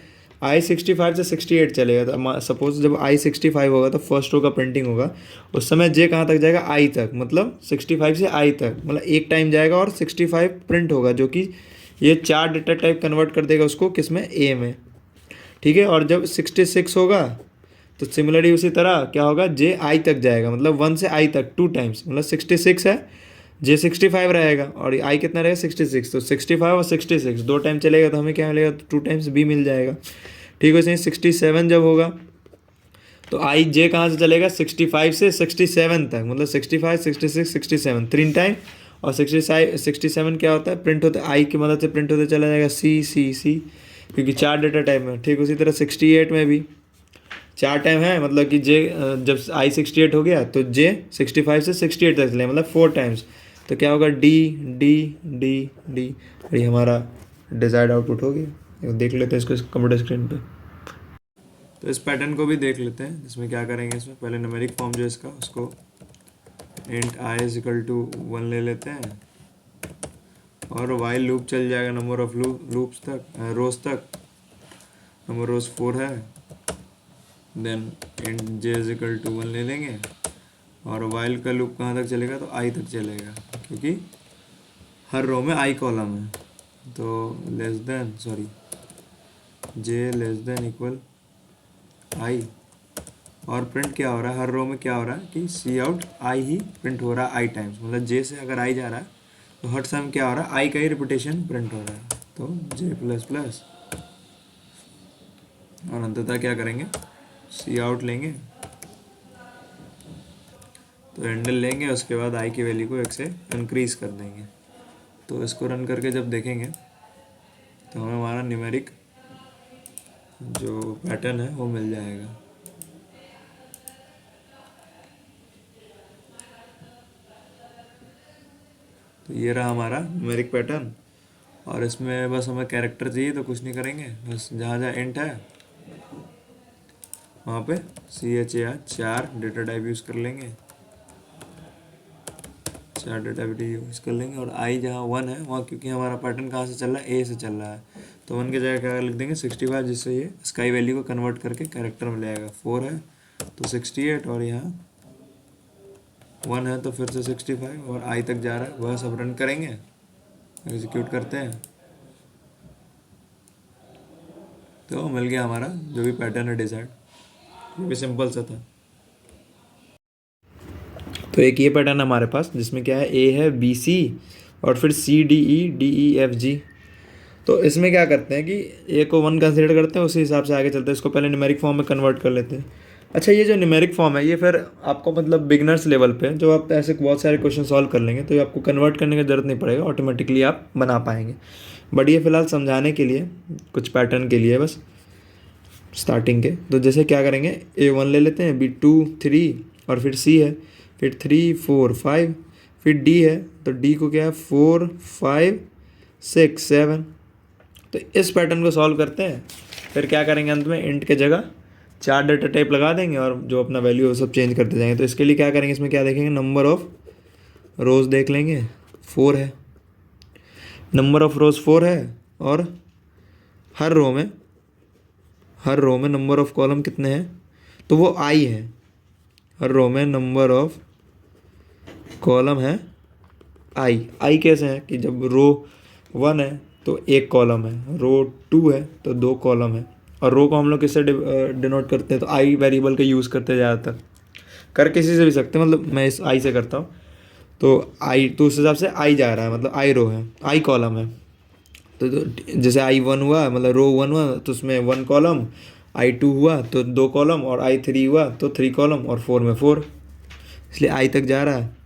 S1: आई 65 से 68 चलेगा, तो सपोज जब आई 65 होगा तो फर्स्ट रो का प्रिंटिंग होगा, उस समय जे कहाँ तक जाएगा, आई तक, मतलब 65 से आई तक, मतलब एक टाइम जाएगा और 65 प्रिंट होगा, जो कि ये 4 डेटा टाइप कन्वर्ट कर देगा उसको किस में, ए में, ठीक है। और जब 66 होगा तो सिमिलरली उसी तरह क्या होगा, जे आई तक जाएगा, मतलब 1 से आई तक 2 टाइम्स, मतलब 66 है, जे 65 रहेगा, और आई कितना रहेगा 66, तो 65 और 66 दो टाइम चलेगा तो हमें क्या मिलेगा, 2 टाइम्स बी मिल जाएगा, ठीक है। वैसे 67 जब होगा तो आई जे कहाँ से चलेगा, 65 से 67 तक, मतलब 65 66 67 3 टाइम, और 67 क्या होता है, प्रिंट होता है आई की मदद से प्रिंट होते चला जाएगा सी सी सी, क्योंकि 4 डेटा टाइप में, ठीक। उसी तरह 68 में भी 4 टाइम है, मतलब कि जे जब आई 68 हो गया तो जे 65 से 68 तक चले, मतलब 4 टाइम्स, तो क्या होगा, डी डी डी डी, और ये हमारा डिजायर्ड आउटपुट हो गया। देख लेते हैं इसको कंप्यूटर स्क्रीन पे। तो इस पैटर्न को भी देख लेते हैं। इसमें क्या करेंगे, इसमें पहले न्यूमेरिक फॉर्म जो इसका, उसको int i is equal to 1 ले लेते हैं, और वाइल लूप चल जाएगा नंबर ऑफ लूप्स तक, रोज तक। नंबर रोज 4 है, then int j is equal to 1 ले लेंगे, और वाइल का लूप कहाँ तक चलेगा, तो आई तक चलेगा, क्योंकि हर रो में आई कॉलम है। तो लेस देन जे लेस देन इक्वल आई, और प्रिंट क्या हो रहा है, हर रो में क्या हो रहा है कि सी आउट आई ही प्रिंट हो रहा है आई टाइम्स, मतलब जे से अगर आई जा रहा है तो हर समय क्या हो रहा है, आई का ही रिपीटेशन प्रिंट हो रहा है। तो जे प्लस प्लस, और अंततः क्या करेंगे, सी आउट लेंगे, तो हैंडल लेंगे, उसके बाद आई की वैल्यू को एक से इंक्रीज कर देंगे। तो इसको रन करके जब देखेंगे तो हमें हमारा न्यूमेरिक जो पैटर्न है वो मिल जाएगा। तो ये रहा हमारा न्यूमेरिक पैटर्न, और इसमें बस हमें कैरेक्टर चाहिए, तो कुछ नहीं करेंगे, बस जहाँ जहाँ इंट है वहाँ पे c h a 4 data type use कर लेंगे, 4 डेटा यूज़ कर लेंगे। और आई जहाँ 1 है वहाँ, क्योंकि हमारा पैटर्न कहाँ से चल रहा है, ए से चल रहा है, तो 1 की जगह क्या लिख देंगे 65, जिससे ये स्काई वैल्यू को कन्वर्ट करके कैरेक्टर में ले आएगा। 4 है तो 68, और यहाँ 1 है तो फिर से 65, और आई तक जा रहा है, वह सब रन करेंगे, एग्जीक्यूट करते हैं। तो मिल गया हमारा जो भी पैटर्न है डिजायर्ड, ये भी सिंपल सा था। तो एक ये पैटर्न है हमारे पास जिसमें क्या है, ए है, बी सी और फिर c d e, d e f g. तो इसमें क्या करते हैं कि ए को 1 कंसिडर करते हैं, उसी हिसाब से आगे चलते हैं। इसको पहले न्यूमेरिक फॉर्म में कन्वर्ट कर लेते हैं। अच्छा, ये जो न्यूमेरिक फॉर्म है ये फिर आपको मतलब बिगनर्स लेवल पे जो आप ऐसे बहुत सारे क्वेश्चन सॉल्व कर लेंगे तो ये आपको कन्वर्ट करने की ज़रूरत नहीं पड़ेगा, ऑटोमेटिकली आप बना पाएंगे। बट ये फिलहाल समझाने के लिए, कुछ पैटर्न के लिए बस स्टार्टिंग के। तो जैसे क्या करेंगे, A1 ले लेते हैं, B2 3 और फिर C है, फिर 3 4 5, फिर D है तो D को क्या है 4 5 6 7। तो इस पैटर्न को सॉल्व करते हैं। फिर क्या करेंगे, अंत में इंट के जगह 4 डाटा टाइप लगा देंगे और जो अपना वैल्यू वो सब चेंज करते जाएंगे। तो इसके लिए क्या करेंगे, इसमें क्या देखेंगे, नंबर ऑफ़ रोज़ देख लेंगे, 4 है, नंबर ऑफ़ रोज़ 4 है और हर रो में नंबर ऑफ़ कॉलम कितने हैं, तो वो I है। हर रो में नंबर ऑफ़ कॉलम है I कैसे है कि जब रो 1 है तो 1 कॉलम है, रो 2 है तो 2 कॉलम है। और रो को हम लोग किससे डिनोट करते हैं, तो I वेरिएबल का यूज़ करते ज़्यादातर, कर किसी से भी सकते हैं, मतलब मैं इस I से करता हूँ। तो तो उस हिसाब से I जा रहा है, मतलब I रो है, I कॉलम है। तो जैसे I1 हुआ, मतलब रो 1 हुआ तो उसमें 1 कॉलम, I2 हुआ तो 2 कॉलम और I3 हुआ तो 3 कॉलम और 4 में 4, इसलिए I तक जा रहा है।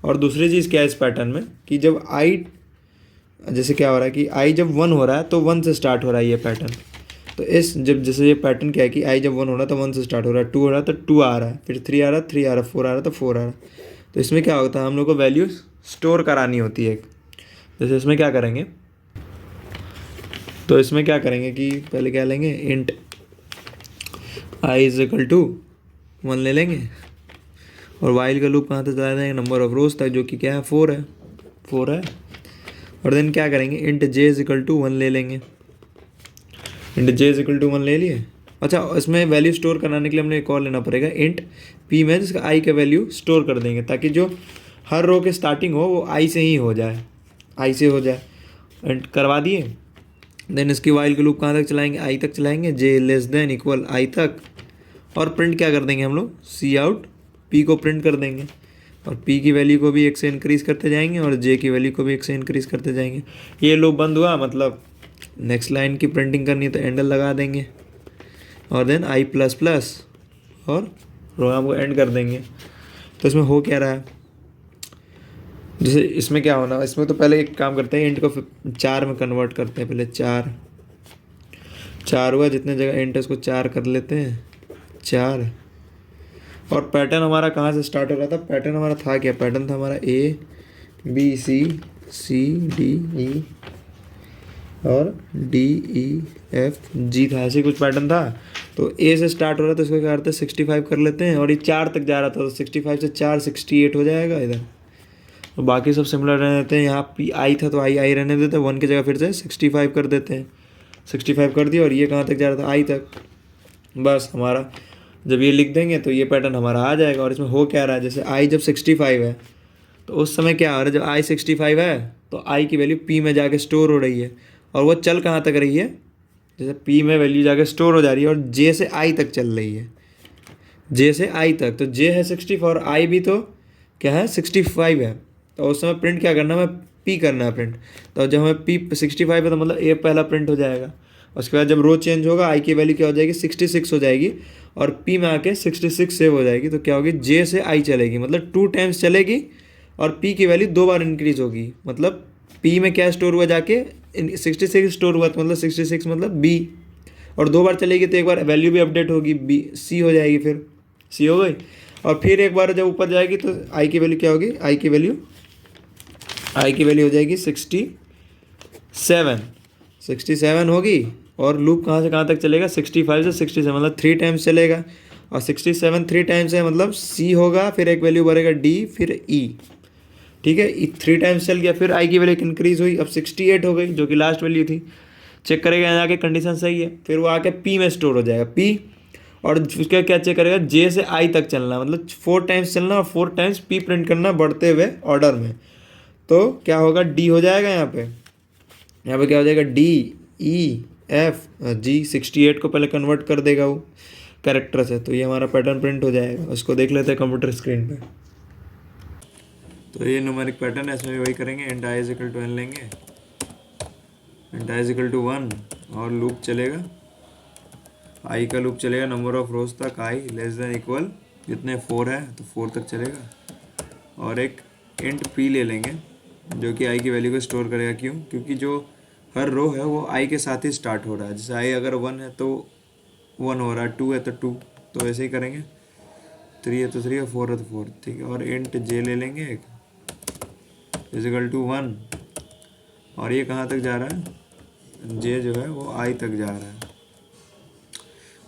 S1: और दूसरी चीज़ क्या है इस पैटर्न में कि जब जैसे क्या हो रहा है कि I जब 1 हो रहा है तो 1 से स्टार्ट हो रहा है ये पैटर्न। तो जब जैसे ये पैटर्न क्या है कि I जब 1 हो रहा है तो 1 से स्टार्ट हो रहा है, 2 हो रहा है तो 2 आ रहा है, फिर 3 आ रहा है, 3 आ रहा है, 4 आ रहा है तो 4 आ रहा है। तो इसमें क्या होता है, हम लोग को वैल्यू स्टोर करानी होती है। जैसे इसमें क्या करेंगे, तो इसमें क्या करेंगे कि पहले क्या लेंगे, इंट I = 1 ले लेंगे और वाइल का लूप कहाँ तक चला देंगे, नंबर ऑफ रोज तक, जो कि क्या है 4 है। और देन क्या करेंगे, इंट J = 1 ले लेंगे, इंट J = 1 ले लिए। अच्छा, इसमें वैल्यू स्टोर कराने के लिए हमने एक और लेना पड़ेगा, इंट P में जिसका I का वैल्यू स्टोर कर देंगे ताकि जो हर रो के स्टार्टिंग हो वो I से ही हो जाए, I से हो जाए। एंड करवा दिए। देन इसकी वाइल के लूप कहाँ तक चलाएंगे, I तक चलाएंगे, J <= I तक। और प्रिंट क्या कर देंगे हम लोग, सी आउट P को प्रिंट कर देंगे और P की वैल्यू को भी 1 से इंक्रीज़ करते जाएंगे और J की वैल्यू को भी 1 से इंक्रीज़ करते जाएंगे। ये लूप बंद हुआ, मतलब नेक्स्ट लाइन की प्रिंटिंग करनी है तो एंडल लगा देंगे और देन I++ और प्रोग्राम को एंड कर देंगे। तो इसमें हो क्या रहा है, जैसे इसमें क्या होना, इसमें तो पहले एक काम करते हैं, इंट को 4 में कन्वर्ट करते हैं। पहले 4 हुआ, जितने जगह इंट है उसको 4 कर लेते हैं, 4। और पैटर्न हमारा कहाँ से स्टार्ट हो रहा था, पैटर्न हमारा था क्या, पैटर्न था हमारा ABCD और DEFG था, ऐसे कुछ पैटर्न था। तो A से स्टार्ट हो रहा था, इसको क्या करते हैं 65 कर लेते हैं और ये 4 तक जा रहा था तो 65 से 4 68 हो जाएगा इधर। तो बाकी सब सिमिलर रहने देते हैं, यहाँ I था तो I रहने देते हैं, 1 की जगह फिर से 65 कर देते हैं, 65 कर दिया। और ये कहाँ तक जा रहा था, I तक। बस हमारा जब ये लिख देंगे तो ये पैटर्न हमारा आ जाएगा। और इसमें हो क्या रहा है, जैसे I जब 65 है तो उस समय क्या हो रहा है, जब I 65 है तो I की वैल्यू P में जाके स्टोर हो रही है और वो चल कहाँ तक रही है, जैसे P में वैल्यू जाके स्टोर हो जा रही है और J से I तक चल रही है, J से I तक। तो J है 64 और I भी तो क्या है 65 है। तो उस समय प्रिंट क्या करना है, हमें P करना है प्रिंट। तो जब हमें P 65 है तो मतलब A पहला प्रिंट हो जाएगा। उसके बाद जब रो चेंज होगा I की वैल्यू क्या हो जाएगी 66 हो जाएगी और P में आके 66 सेव हो जाएगी। तो क्या होगी, J से I चलेगी, मतलब 2 टाइम्स चलेगी और P की वैल्यू 2 बार इंक्रीज होगी। मतलब P में क्या स्टोर हुआ, जाके 66 स्टोर हुआ तो मतलब 66 मतलब B, और 2 बार चलेगी तो एक बार वैल्यू भी अपडेट होगी, B C हो जाएगी, फिर C हो गई। और फिर एक बार जब ऊपर जाएगी तो I की वैल्यू क्या होगी, I की वैल्यू हो जाएगी 67 होगी। और लूप कहाँ से कहाँ तक चलेगा, 65 से 67, मतलब 3 टाइम्स चलेगा। और 67 3 टाइम्स है मतलब C होगा, फिर एक वैल्यू बढ़ेगा D, फिर E, ठीक है। 3 टाइम्स चल गया, फिर I की वैल्यू इंक्रीज हुई, अब 68 हो गई जो कि लास्ट वैल्यू थी। चेक करेगा यहाँ आके कंडीशन सही है, फिर वो आके P में स्टोर हो जाएगा, P। और उसका क्या चेक करेगा, J से I तक चलना, मतलब 4 टाइम्स चलना और 4 टाइम्स P प्रिंट करना बढ़ते हुए ऑर्डर में। तो क्या होगा, D हो जाएगा यहाँ पे क्या हो जाएगा, DEFG एफ जी 68 को पहले कन्वर्ट कर देगा वो कैरेक्टर से, तो ये हमारा पैटर्न प्रिंट हो जाएगा। उसको देख लेते हैं कंप्यूटर स्क्रीन पे। तो ये न्यूमेरिक पैटर्न है, इसमें भी वही करेंगे। Int i is equal to n लेंगे, int i is equal to 1 और लूप चलेगा, आई का लूप चलेगा नंबर ऑफ रोज तक, आई लेस देन इक्वल जितने 4 है तो 4 तक चलेगा। और एक इंट पी ले लेंगे जो कि आई की वैल्यू को स्टोर करेगा। क्यों? क्योंकि जो हर रो है वो आई के साथ ही स्टार्ट हो रहा है। जैसे आई अगर 1 है तो 1 हो रहा है, 2 है तो 2, तो ऐसे ही करेंगे। 3 है तो 3 और 4 है तो 4, ठीक है। और इंट जे ले लेंगे एक इजिकल टू 1, और ये कहाँ तक जा रहा है? जे जो है वो आई तक जा रहा है,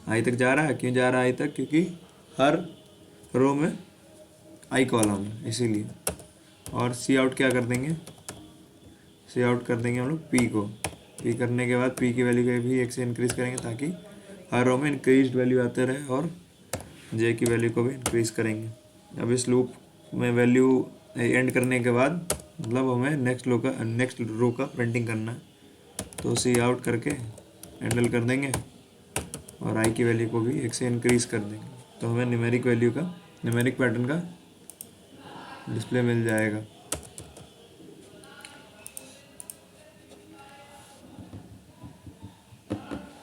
S1: आई तक जा रहा है। क्यों जा रहा है आई तक? क्योंकि हर रो में आई कॉलम है इसीलिए। और सी आउट क्या कर देंगे? सी आउट कर देंगे हम लोग पी को। पी करने के बाद पी की वैल्यू को भी 1 से इंक्रीज करेंगे ताकि हर रो में इंक्रीज वैल्यू आते रहे, और जे की वैल्यू को भी इंक्रीज करेंगे। अब इस लूप में वैल्यू एंड करने के बाद मतलब हमें नेक्स्ट रो का प्रिंटिंग करना है, तो सी आउट करके हैंडल कर देंगे और आई की वैल्यू को भी 1 से इंक्रीज कर देंगे, तो हमें न्यूमेरिक पैटर्न का डिस्प्ले मिल जाएगा।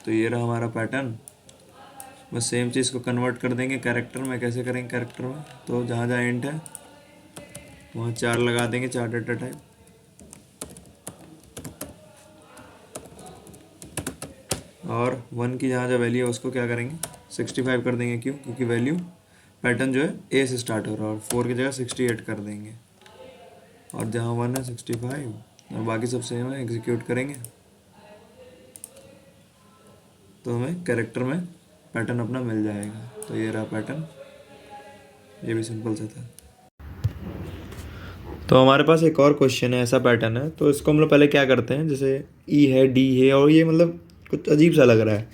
S1: तो ये रहा हमारा पैटर्न। बस सेम चीज़ को कन्वर्ट कर देंगे कैरेक्टर में। कैसे करेंगे कैरेक्टर में? तो जहाँ जहाँ एंड है वहाँ 4 लगा देंगे, 4 डाटा टाइप। और 1 की जहाँ जहाँ वैल्यू है उसको क्या करेंगे? 65 कर देंगे। क्यों? क्योंकि वैल्यू पैटर्न जो है ए से स्टार्ट हो रहा है, और 4 की जगह 68 कर देंगे। और जहाँ 1 है 65, और बाकी सब सेम है, एग्जीक्यूट करेंगे तो हमें कैरेक्टर में पैटर्न अपना मिल जाएगा। तो ये रहा पैटर्न, ये भी सिंपल सा था। तो हमारे पास एक और क्वेश्चन है, ऐसा पैटर्न है। तो इसको हम लोग पहले क्या करते हैं, जैसे ई है, डी है, और ये मतलब कुछ अजीब सा लग रहा है,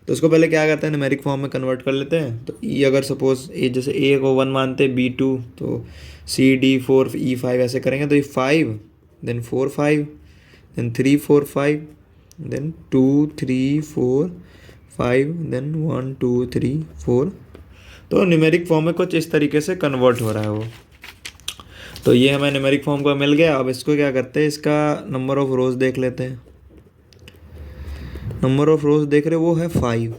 S1: तो इसको पहले क्या करते हैं, न्यूमेरिक फॉर्म में कन्वर्ट कर लेते हैं। तो ई अगर सपोज ए, जैसे ए को 1 मानते हैं, बी 2, तो सी डी 4, ई 5 ऐसे करेंगे। तो ये 5 देन 4 5 देन 3 4 5 देन 2 3 4 5 देन 1 2 3 4। तो न्यूमेरिक फॉर्म में कुछ इस तरीके से कन्वर्ट हो रहा है वो। तो ये हमें न्यूमेरिक फॉर्म का मिल गया। अब इसको क्या करते हैं, इसका नंबर ऑफ रोज देख लेते हैं। नंबर ऑफ रोज देख रहे वो है 5,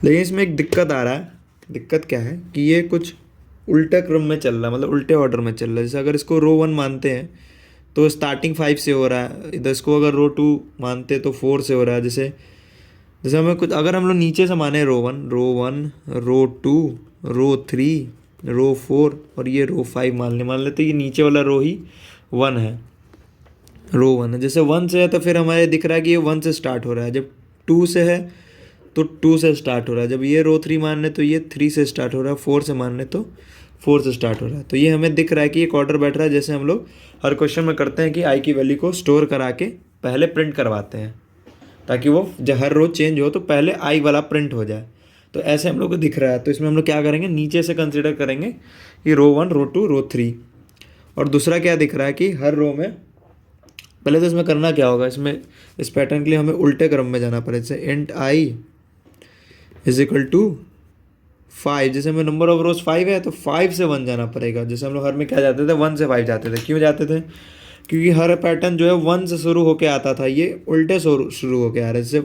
S1: लेकिन इसमें एक दिक्कत आ रहा है। दिक्कत क्या है कि ये कुछ उल्टे क्रम में चल रहा है, मतलब उल्टे ऑर्डर में चल रहा है। जैसे अगर इसको रो 1 मानते हैं तो स्टार्टिंग 5 से हो रहा है, इधर इसको अगर रो 2 मानते तो 4 से हो रहा है। जैसे हमें कुछ अगर हम लोग नीचे से माने रो 1 रो 2 रो 3 रो 4 और ये रो 5 मान लेते ये नीचे वाला रो ही 1 है, रो 1 है। जैसे 1 से है तो फिर हमारे दिख रहा है कि ये 1 से स्टार्ट हो रहा है। जब 2 से है तो 2 से स्टार्ट हो रहा है। जब ये रो 3 मान रहे तो ये 3 से स्टार्ट हो रहा है। 4 से मान रहे तो 4 से स्टार्ट हो रहा है। तो ये हमें दिख रहा है कि एक ऑर्डर बैठ रहा है, जैसे हम लोग हर क्वेश्चन में करते हैं कि आई की वैल्यू को स्टोर करा के पहले प्रिंट करवाते हैं, ताकि वो जब हर रोज चेंज हो तो पहले आई वाला प्रिंट हो जाए। तो ऐसे हम लोग को दिख रहा है। तो इसमें हम लोग क्या करेंगे, नीचे से कंसिडर करेंगे कि रो 1 रो 2 रो 3। और दूसरा क्या दिख रहा है कि हर रो में, पहले तो इसमें करना क्या होगा, इसमें इस पैटर्न के लिए हमें उल्टे क्रम में जाना पड़ेगा। जैसे int i is equal to 5, जैसे हमें नंबर ऑफ रोज 5 है तो 5 से 1 जाना पड़ेगा। जैसे हम लोग हर में क्या जाते थे, 1 से 5 जाते थे। क्यों जाते थे? क्योंकि हर पैटर्न जो है 1 से शुरू होके आता था, ये उल्टे शुरू होके आ रहा है। जैसे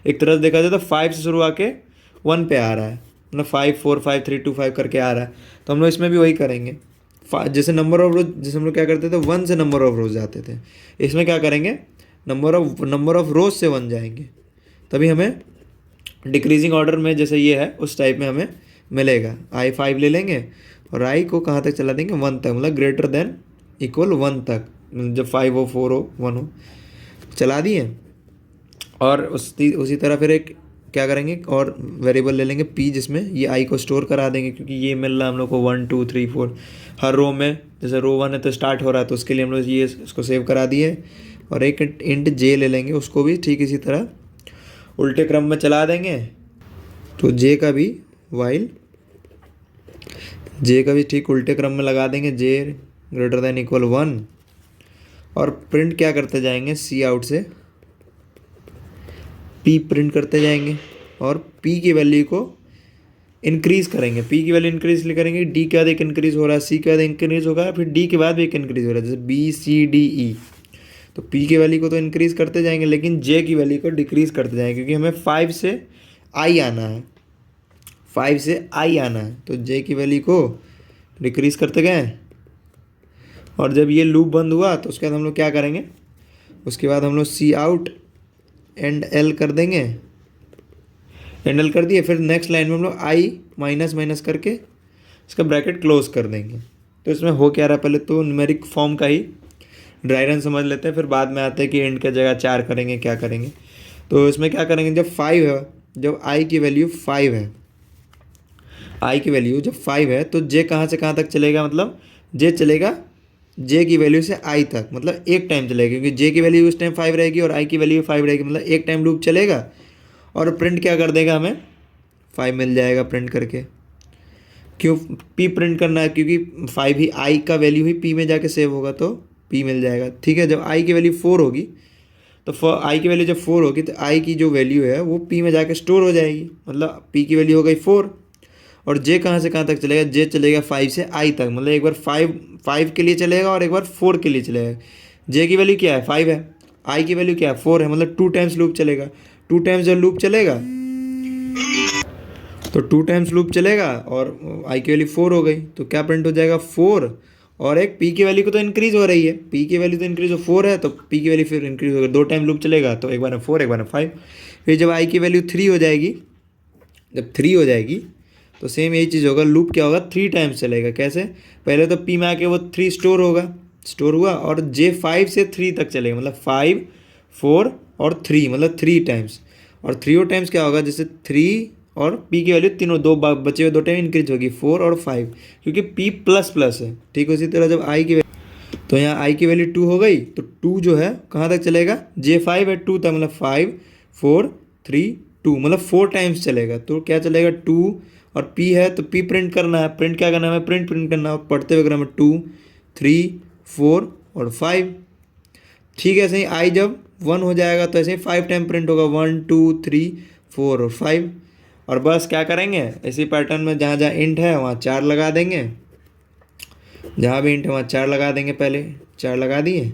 S1: एक तरह से देखा जाए तो 5 से शुरू आके 1 पे आ रहा है, मतलब 5 4 5 3 2 5 करके आ रहा है। तो हम लोग इसमें भी वही करेंगे। जैसे नंबर ऑफ रोज, जैसे हम लोग क्या करते थे, 1 से नंबर ऑफ रोज जाते थे, इसमें क्या करेंगे, नंबर ऑफ रोज से 1 जाएंगे, तभी हमें डिक्रीजिंग ऑर्डर में जैसे ये है उस टाइप में हमें मिलेगा। आई 5 ले लेंगे और आई को कहाँ तक चला देंगे, 1 तक, मतलब ग्रेटर देन इक्वल 1 तक। जब 5 हो 4 हो 1 हो चला दिए। और उसी तरह फिर एक क्या करेंगे, और वेरिएबल ले लेंगे पी, जिसमें ये आई को स्टोर करा देंगे। क्योंकि ये मिल रहा है हम लोग को 1 2 3 4 हर रो में। जैसे रो 1 है तो स्टार्ट हो रहा है, तो उसके लिए हम लोग ये इसको सेव करा दिए। और एक इंट जे ले लेंगे, उसको भी ठीक इसी तरह उल्टे क्रम में चला देंगे। तो जे का भी ठीक उल्टे क्रम में लगा देंगे, जे ग्रेटर देन इक्वल 1। और प्रिंट क्या करते जाएंगे, सी आउट से पी प्रिंट करते जाएंगे और पी की वैल्यू को इंक्रीज़ करेंगे। पी की वैल्यू इंक्रीज करेंगे, डी के बाद एक इंक्रीज हो रहा है, सी के बाद इंक्रीज होगा, फिर डी के बाद भी एक इंक्रीज हो रहा है, जैसे बी सी डी ई। तो पी की वैल्यू को तो इंक्रीज करते जाएंगे, लेकिन जे की वैल्यू को डिक्रीज करते जाएंगे, क्योंकि हमें 5 से आई आना है, 5 से आई आना है। तो जे की वैल्यू को डिक्रीज करते गए, और जब ये लूप बंद हुआ तो उसके बाद हम लोग क्या करेंगे, उसके बाद हम लोग सी आउट एंड एल कर देंगे, एंड एल कर दिए। फिर नेक्स्ट लाइन में हम लोग आई माइनस माइनस करके इसका ब्रैकेट क्लोज कर देंगे। तो इसमें हो क्या रहा है, पहले तो न्यूमेरिक फॉर्म का ही ड्राई रन समझ लेते हैं, फिर बाद में आते हैं कि एंड का जगह 4 करेंगे, क्या करेंगे। तो इसमें क्या करेंगे, जब 5 है, जब आई की वैल्यू 5 है, आई की वैल्यू जब 5 है तो जे कहाँ से कहाँ तक चलेगा, मतलब जे चलेगा जे की वैल्यू से आई तक, मतलब एक टाइम चलेगा, क्योंकि जे की वैल्यू उस टाइम 5 रहेगी और आई की वैल्यू 5 रहेगी, मतलब एक टाइम लूप चलेगा। और प्रिंट क्या कर देगा, हमें 5 मिल जाएगा प्रिंट करके। क्यों पी प्रिंट करना है, क्योंकि 5 ही आई का वैल्यू ही पी में जाके सेव होगा, तो पी मिल जाएगा। ठीक है, जब आई की वैल्यू 4 होगी तो आई की वैल्यू जब 4 होगी तो आई की जो वैल्यू है वो पी में जाके स्टोर हो जाएगी, मतलब पी की वैल्यू हो गई 4। और जे कहाँ से कहाँ तक चलेगा, जे चलेगा 5 से आई तक, मतलब एक बार 5 के लिए चलेगा और एक बार 4 के लिए चलेगा। जे की वैल्यू क्या है, 5 है, आई की वैल्यू क्या है, 4 है, मतलब 2 टाइम्स लूप चलेगा। 2 टाइम्स जब लूप चलेगा तो 2 टाइम्स लूप चलेगा और आई की वैल्यू 4 हो गई, तो क्या प्रिंट हो जाएगा, 4। और एक पी की वैल्यू को तो इंक्रीज हो रही है, पी की वैल्यू तो इंक्रीज हो 4 है, तो पी की वैल्यू फिर इंक्रीज होगा, 2 टाइम लूप चलेगा, तो एक बार में 4 एक बार में 5। फिर जब आई की वैल्यू 3 हो जाएगी, जब 3 हो जाएगी तो सेम यही चीज़ होगा, लूप क्या होगा, 3 टाइम्स चलेगा। कैसे, पहले तो पी में आके वो 3 स्टोर होगा, स्टोर हुआ, और जे 5 से 3 तक चलेगा, मतलब 5 4 और 3, मतलब 3 टाइम्स। और 3 और टाइम्स क्या होगा, जैसे 3 और पी की वैल्यू तीनों बचे हुए 2 टाइम इंक्रीज होगी, 4 और 5, क्योंकि पी प्लस प्लस है। ठीक, उसी तरह जब आई की तो यहाँ आई की वैल्यू 2 हो गई, तो 2 जो है कहाँ तक चलेगा, जे 5 है 2 तक, मतलब 5 4 3 2, मतलब 4 टाइम्स चलेगा। तो क्या चलेगा, 2, और पी है तो पी प्रिंट करना है, प्रिंट क्या करना है, प्रिंट प्रिंट करना है, पढ़ते हुए अगर हमें 2 3 4 और 5। ठीक है, ऐसे ही आई जब 1 हो जाएगा तो ऐसे ही 5 टाइम प्रिंट होगा, 1 2 3 4 और 5। और बस क्या करेंगे, इसी पैटर्न में जहाँ जहाँ इंट है वहाँ 4 लगा देंगे, जहाँ भी इंट है वहाँ 4 लगा देंगे, पहले 4 लगा दिए।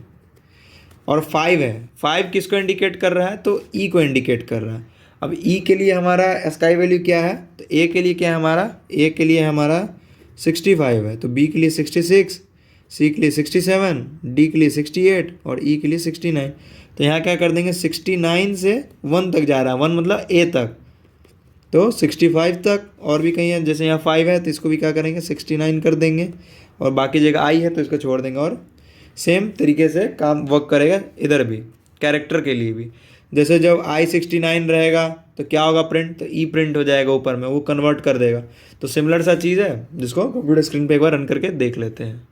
S1: और 5 है, 5 किसको इंडिकेट कर रहा है, तो ई को इंडिकेट कर रहा है। अब ई के लिए हमारा स्काई वैल्यू क्या है, तो ए के लिए क्या है हमारा, ए के लिए हमारा 65 है, तो बी के लिए 66, सी के लिए 67, डी के लिए 68 और ई के लिए 69। तो यहाँ क्या कर देंगे, 69 से 1 तक जा रहा है, 1 मतलब ए तक, तो 65 तक। और भी कहीं है, जैसे यहाँ 5 है तो इसको भी क्या करेंगे, 69 कर देंगे, और बाकी जगह आई है तो इसको छोड़ देंगे। और सेम तरीके से काम वर्क करेगा इधर भी, कैरेक्टर के लिए भी। जैसे जब आई 69 रहेगा तो क्या होगा प्रिंट, तो ई प्रिंट हो जाएगा ऊपर में, वो कन्वर्ट कर देगा। तो सिमिलर सा चीज़ है, जिसको कंप्यूटर स्क्रीन पे एक बार रन करके देख लेते हैं।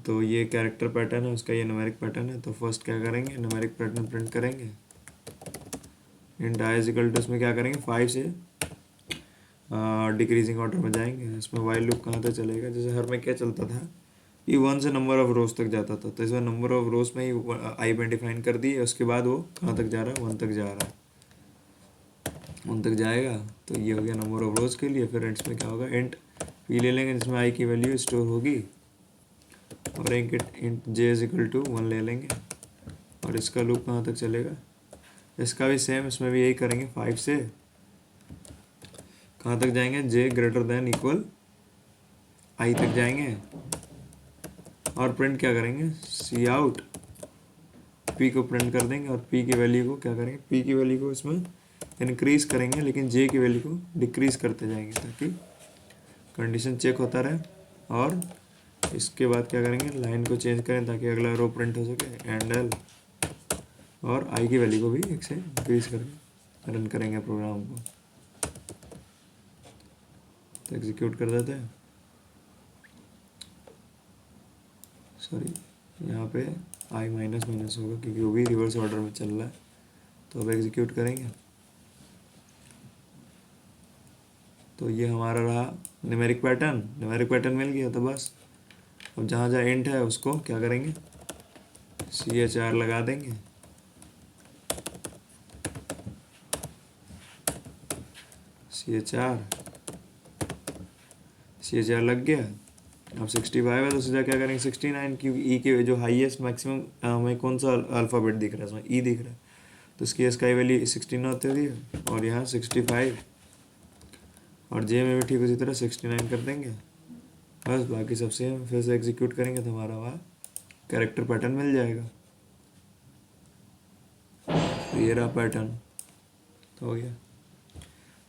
S1: तो ये कैरेक्टर पैटर्न है, उसका ये न्यूमेरिक पैटर्न है। तो फर्स्ट क्या करेंगे, न्यूमेरिक पैटर्न प्रिंट करेंगे, int i is equal to, इसमें क्या करेंगे 5 से डिक्रीजिंग ऑर्डर में जाएंगे। इसमें वाइल लूप कहाँ तक चलेगा, जैसे हर में क्या चलता था, ये 1 से नंबर ऑफ रोज तक जाता था, तो इसमें नंबर ऑफ रोज में ही आई में डिफाइन कर दी है। उसके बाद वो कहाँ तक जा रहा है, 1 तक जा रहा है, 1 तक जाएगा। तो ये हो गया नंबर ऑफ रोज के लिए। फिर इंट्स में क्या होगा, इंट पी ले लेंगे जिसमें आई की वैल्यू स्टोर होगी, और एक int j is equal to 1 ले लेंगे। और इसका लूप कहाँ तक चलेगा, इसका भी सेम, इसमें भी यही करेंगे, 5 से कहाँ तक जाएंगे, जे ग्रेटर देन इक्वल आई तक जाएंगे। और प्रिंट क्या करेंगे, सी आउट, पी को प्रिंट कर देंगे, और पी की वैल्यू को क्या करेंगे, पी की वैल्यू को इसमें इंक्रीज करेंगे, लेकिन जे की वैल्यू को डिक्रीज करते जाएंगे, ताकि कंडीशन चेक होता रहे। और इसके बाद क्या करेंगे, लाइन को चेंज करें ताकि अगला रो प्रिंट हो सके, एंड एल, और आई की वैल्यू को भी एक से इंक्रीज करके रन करेंगे प्रोग्राम को। तो एग्जीक्यूट कर देते हैं, सॉरी यहाँ पे आई माइनस माइनस होगा क्योंकि वो भी रिवर्स ऑर्डर में चल रहा है। तो अब एग्जीक्यूट करेंगे, तो ये हमारा रहा न्यूमेरिक पैटर्न। न्यूमेरिक पैटर्न मिल गया, तो बस अब जहाँ जहाँ इंट है उसको क्या करेंगे, CH R लगा देंगे, CHR लग गया। अब 65 है तो सीधा क्या करेंगे 69, क्योंकि ई के जो हाईएस्ट मैक्सिमम हमें कौन सा अल्फ़ाबेट दिख रहा है इसमें, ई दिख रहा है, तो इसकी एस का वैल्यू 16 होती है और यहाँ 65, और जे में भी ठीक उसी तरह 69 कर देंगे। बस बाकी सब सेम, फिर से एग्जीक्यूट करेंगे तो हमारा वहाँ कैरेक्टर पैटर्न मिल जाएगा। तो ये रहा पैटर्न, तो हो गया।